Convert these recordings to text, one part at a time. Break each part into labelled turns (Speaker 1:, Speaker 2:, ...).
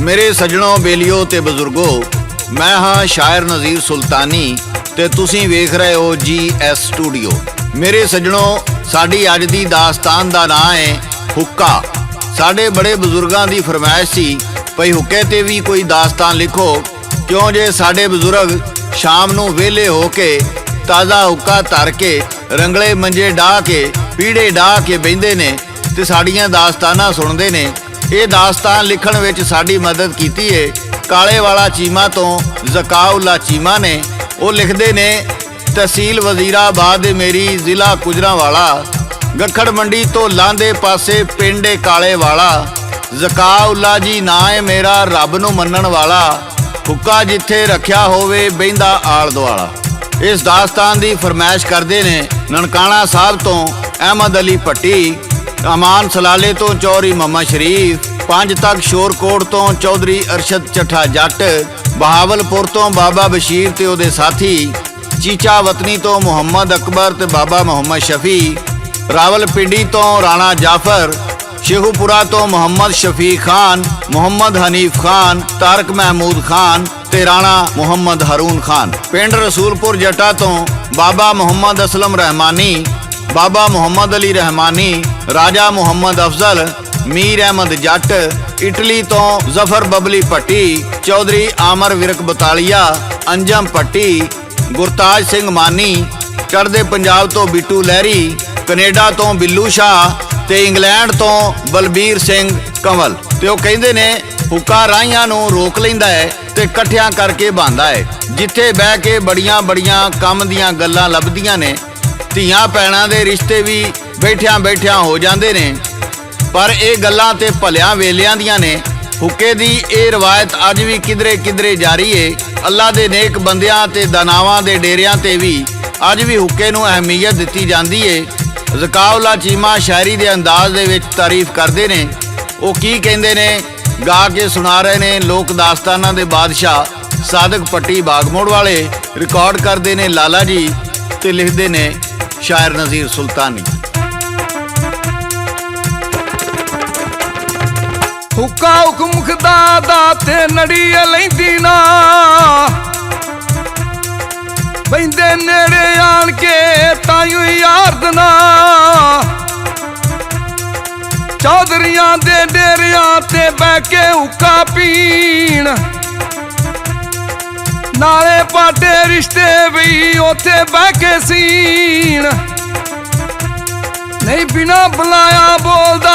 Speaker 1: मेरे सजणों बेलियो ते बजुर्गो, मैं हाँ शायर नज़ीर सुल्तानी ते तुसीं वेख रहे हो GS स्टूडियो। मेरे सजणों, साडी अज दी दास्तान दा नाम है हुक्का। साडे बड़े बजुर्गां दी फरमाइश सी भई हुक्के ते भी कोई दास्तान लिखो, क्यों जे साडे बजुर्ग शाम नूं वेले हो के ताज़ा हुक्का धर के रंगले मंजे डाह के पीढ़े डाह के बहिंदे ने ते साड़ियां दास्तानां सुणदे ने। ये दास्तान लिखण विच साडी मदद कीती है काले वाला चीमा तो ज़काउल्ला चीमा ने। वो लिखदे ने, तहसील वजीराबाद मेरी जिला गुजरांवाला, गखड़ मंडी तो लांदे पासे पिंड काले वाला, ज़काउल्ला जी ना है मेरा रब नूं मन्नण वाला, हुक्का जिथे रखिया होवे बहिंदा आल दुआला। इस दास्तान की फरमाइश करते ने ननकाना साहब तो अहमद अली भट्टी, अमान सलाले तो चौधरी मोहम्मद शरीफ, पंज तक शोरकोट तो चौधरी अरशद चट्ठा जट, बहावलपुर तो बाबा बशीर ते उहदे साथी, चीचा वतनी तो मुहम्मद अकबर ते बाबा मोहम्मद शफी, रावलपिंडी तो राणा जाफर, शेखुपुरा तो मोहम्मद शफी खान, मोहम्मद हनीफ खान, तारक महमूद खान ते राणा मोहम्मद हारून खान। पिंड रसूलपुर जटा तो बाबा मोहम्मद असलम रहमानी, बाबा मोहम्मद अली रहमानी, राजा मोहम्मद अफजल, मीर अहमद जट, इटली तो जफर बबली भट्टी, चौधरी आमर विरक बतालिया, अंजम भट्टी, गुरताज सिंह मानी, चढ़दे पंजाब तो बिट्टू लहरी, कनेडा तो बिल्लू शाह ते इंग्लैंड तो बलबीर सिंह कंवल। ते वो कहंदे ने हुक्का राहियां नूं रोक लैंदा है ते इकट्ठियां करके बांधा है, जिथे बह के बड़ियां बड़ियां काम दियां गल्लां लभदियां ने। ਧੀਆਂ ਭੈਣਾਂ ਦੇ ਰਿਸ਼ਤੇ ਵੀ ਬੈਠਿਆਂ ਬੈਠਿਆਂ ਹੋ ਜਾਂਦੇ ਨੇ, ਪਰ ਇਹ ਗੱਲਾਂ ਤੇ ਭਲਿਆਂ ਵੇਲਿਆਂ ਦੀਆਂ ਨੇ। ਹੁੱਕੇ ਦੀ ਇਹ ਰਵਾਇਤ ਅੱਜ ਵੀ ਕਿਧਰੇ ਕਿਧਰੇ ਜਾਰੀ ਏ। ਅੱਲਾ ਦੇ ਨੇਕ ਬੰਦਿਆਂ ਤੇ ਦਾਨਾਵਾਂ ਦੇ ਡੇਰਿਆਂ ਤੇ ਵੀ ਅੱਜ ਵੀ ਹੁੱਕੇ ਨੂੰ ਅਹਿਮੀਅਤ ਦਿੱਤੀ ਜਾਂਦੀ ਏ। ज़काउल्ला चीमा शायरी ਦੇ ਅੰਦਾਜ਼ ਦੇ ਵਿੱਚ ਤਾਰੀਫ ਕਰਦੇ ਨੇ। ਉਹ ਕੀ ਕਹਿੰਦੇ ਨੇ, ਗਾ ਕੇ ਸੁਣਾ ਰਹੇ ਨੇ ਲੋਕ ਦਾਸਤਾਨਾਂ ਦੇ ਬਾਦਸ਼ਾਹ ਸਾਦਕ ਪੱਟੀ ਬਾਗਮੋੜ ਵਾਲੇ। ਰਿਕਾਰਡ ਕਰਦੇ ਨੇ ਲਾਲਾ ਜੀ ਤੇ ਲਿਖਦੇ ਨੇ शायर नज़ीर सुल्तानी।
Speaker 2: हुक्का हुक्म खुदा दा ते नड़ी लैंदी ना, बहिंदे नेड़े आन के तायूं यार दना, चौधरियां दे डेरियां ते बह के हुक्का पीण, नाले पाटे रिश्ते भी उथे बह के सीन। नहीं बिना बुलाया बोलदा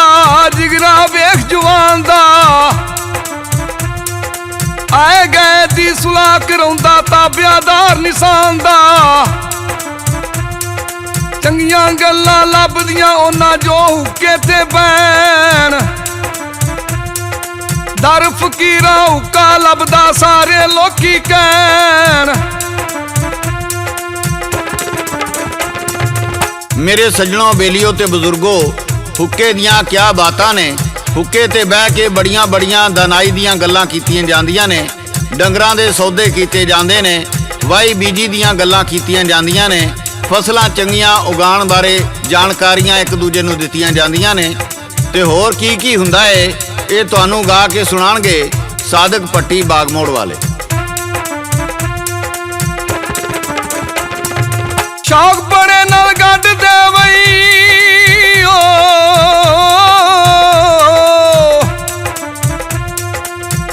Speaker 2: जिगरा वेख जुवान दा, आए गए दी सुलाह कराउंदा ताबियादार निशान दा। चंगियां गल्लां लभदियां उन्हां जो हुक्के ते बैन, दर फकीरा हुक्का लभदा सारे लोकी कहन।
Speaker 1: मेरे सजणों बेलियो ते बजुर्गो, हुक्के दियां क्या बातां ने। हुक्के ते बह के बड़ियां बड़ियां दानाई दियां गल्लां कीतियां जांदियां ने, डंगरां दे सौदे कीते जांदे ने, वाही बीजी दियां गल्लां कीतियां जांदियां ने, फसलां चंगियां उगाण बारे जानकारियां एक दूजे नूं दित्तियां जांदियां ने। ते होर की हुंदा है ये तुहानू गा के सुनाणगे सादक भट्टी बागमोड़ वाले।
Speaker 2: शौक बड़े नाल गड्ड दे वई ओ,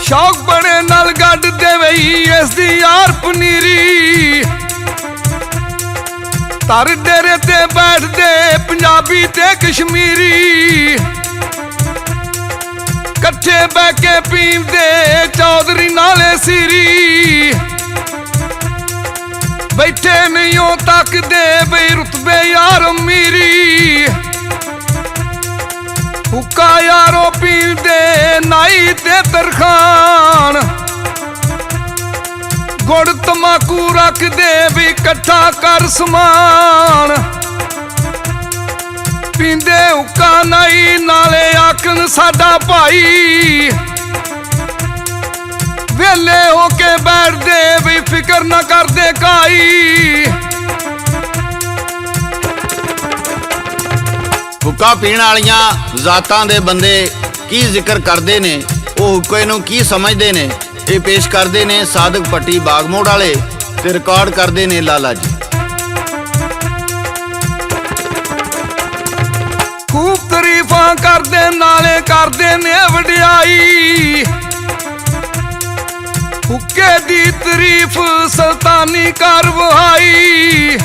Speaker 2: शौक बड़े नाल गड्ड दे वई इस दी यार पनीरी, तर डेरे ते बैठ दे पंजाबी ते कश्मीरी, कट्ठे बह के पींदे चौधरी नाले सीरी, बैठे नहीं तक दे बई रुतबे यार अमीरी। हुक्का यारो पींदे नाई ते तरखान, गुड़ तमाकू रख दे भी कट्ठा कर समान, पींदे हुक्का नाई नाले आखन साडा भाई, वेले होके बैठ दे भी फिक्र ना कर दे काई।
Speaker 1: हुक्का पीण वालियां जातां दे बंदे की जिक्र करते ने ਉਹ ਹੁੱਕੇ ਨੂੰ ਕੀ ਸਮਝਦੇ ਨੇ, ਇਹ ਪੇਸ਼ ਕਰਦੇ ਨੇ ਸਾਦਕ ਪੱਟੀ ਬਾਗਮੋੜ ਵਾਲੇ ਤੇ ਰਿਕਾਰਡ ਕਰਦੇ ਨੇ ਲਾਲਾ ਜੀ।
Speaker 2: ਖੂਬ ਤਾਰੀਫਾਂ ਕਰਦੇ ਨਾਲੇ ਕਰਦੇ ਨੇ ਵਡਿਆਈ, ਹੁੱਕੇ ਦੀ ਤਾਰੀਫ ਸੁਲਤਾਨੀ ਕਰ ਵਹਾਈ।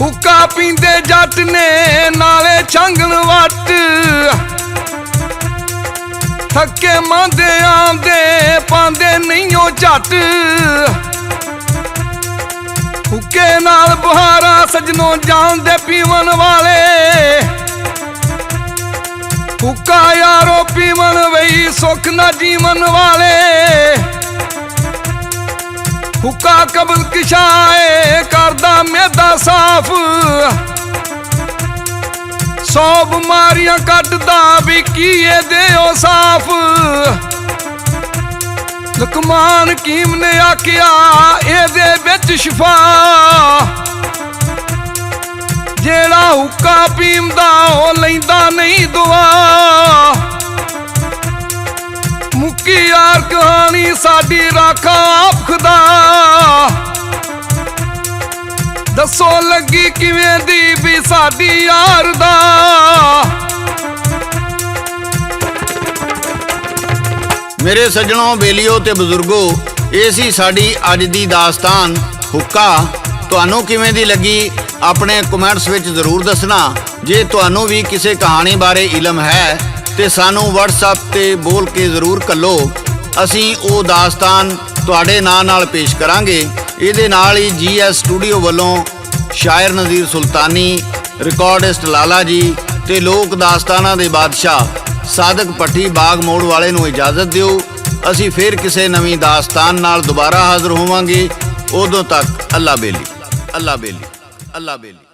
Speaker 2: ਹੁੱਕਾ ਪੀਂਦੇ ਜੱਟ ਨੇ ਨਾਲੇ ਛੰਗਣ ਵੱਟ, ਥੱਕੇ ਮਾਂਦੇ ਆਂਦੇ ਪਾਂਦੇ ਨਹੀਂ ਉਹ ਝੱਟ। ਹੁੱਕੇ ਨਾਲ ਬੁਹਾਰਾ ਸਜਣੋਂ ਜਾਣਦੇ ਪੀਵਨ ਵਾਲੇ, ਹੁੱਕਾ ਯਾਰੋ ਪੀਵਨ ਵਈ ਸੁੱਖ ਨਾ ਜੀਵਨ ਵਾਲੇ। ਹੁੱਕਾ ਕਬਲ ਕਿਸ਼ਾਏ ਕਰਦਾ ਮਿਹਦਾ ਸਾਫ, 100 ਬਿਮਾਰੀਆਂ ਕੱਢਦਾ ਵੀ ਕੀ ਇਹਦੇ ਉਹ ਸਾਫ। ਲੁਕਮਾਨ ਹਕੀਮ ਨੇ ਆਖਿਆ ਇਹਦੇ ਵਿੱਚ ਸ਼ਿਫਾ, ਜਿਹੜਾ ਹੁੱਕਾ ਪੀਂਦਾ ਉਹ ਲੈਂਦਾ ਨਹੀਂ ਦੁਆ। ਮੁੱਕੀ ਯਾਰ ਕਹਾਣੀ ਸਾਡੀ ਰਾਖਾ ਆਪ ਖੁਦਾ, ਦੱਸੋ ਲੱਗੀ ਕਿਵੇਂ ਦੀ ਵੀ ਸਾਡੀ ਯਾਰ ਦਾ।
Speaker 1: ਮੇਰੇ ਸੱਜਣੋ, ਬੇਲੀਓ ਤੇ ਬਜ਼ੁਰਗੋ, ਇਹ ਸੀ ਸਾਡੀ ਅੱਜ ਦੀ ਦਾਸਤਾਨ ਹੁੱਕਾ। ਤੁਹਾਨੂੰ ਕਿਵੇਂ ਦੀ ਲੱਗੀ ਆਪਣੇ ਕਮੈਂਟਸ ਵਿੱਚ ਜ਼ਰੂਰ ਦੱਸਣਾ। ਜੇ ਤੁਹਾਨੂੰ ਵੀ ਕਿਸੇ ਕਹਾਣੀ ਬਾਰੇ ਇਲਮ ਹੈ ਤੇ ਸਾਨੂੰ WhatsApp ਤੇ ਬੋਲ ਕੇ ਜ਼ਰੂਰ ਕੱਲੋ, ਅਸੀਂ ਉਹ ਦਾਸਤਾਨ ਤੁਹਾਡੇ ਨਾਂ ਨਾਲ ਪੇਸ਼ ਕਰਾਂਗੇ। ਇਹਦੇ ਨਾਲ ਹੀ GS ਸਟੂਡੀਓ ਵੱਲੋਂ ਸ਼ਾਇਰ ਨਜ਼ੀਰ ਸੁਲਤਾਨੀ, ਰਿਕਾਰਡਿਸਟ ਲਾਲਾ ਜੀ ਤੇ ਲੋਕ ਦਾਸਤਾਨਾਂ ਦੇ ਬਾਦਸ਼ਾਹ ਸਾਦਕ ਪੱਟੀ ਬਾਗਮੋੜ ਵਾਲੇ ਨੂੰ ਇਜਾਜ਼ਤ ਦਿਓ। ਅਸੀਂ ਫਿਰ ਕਿਸੇ ਨਵੀਂ ਦਾਸਤਾਨ ਨਾਲ ਦੁਬਾਰਾ ਹਾਜ਼ਰ ਹੋਵਾਂਗੇ। ਉਦੋਂ ਤੱਕ ਅੱਲਾ ਬੇਲੀ, ਅੱਲਾ ਬੇਲੀ, ਅੱਲਾ ਬੇਲੀ।